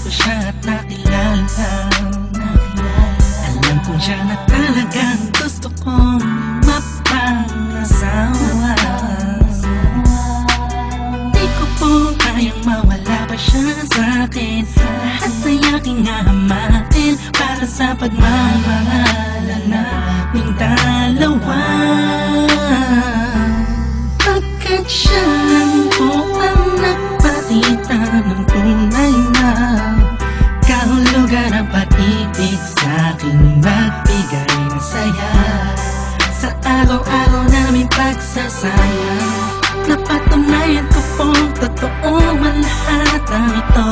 ko siya at nakilala. Alam kong siya na talagang gusto kong mapangasawa. Di ko po kayang mawala pa siya sa'kin. Lahat ay aking hahamakin para sa pagmamahalan naming dalawa. Pagkat siya lang po ang nagpakita ng tunay na kahulugan ng pag-ibig sa'king magbigay ng saya sa araw-araw naming pagsasama. Napatunayan ko pong totoo man lahat ng ito.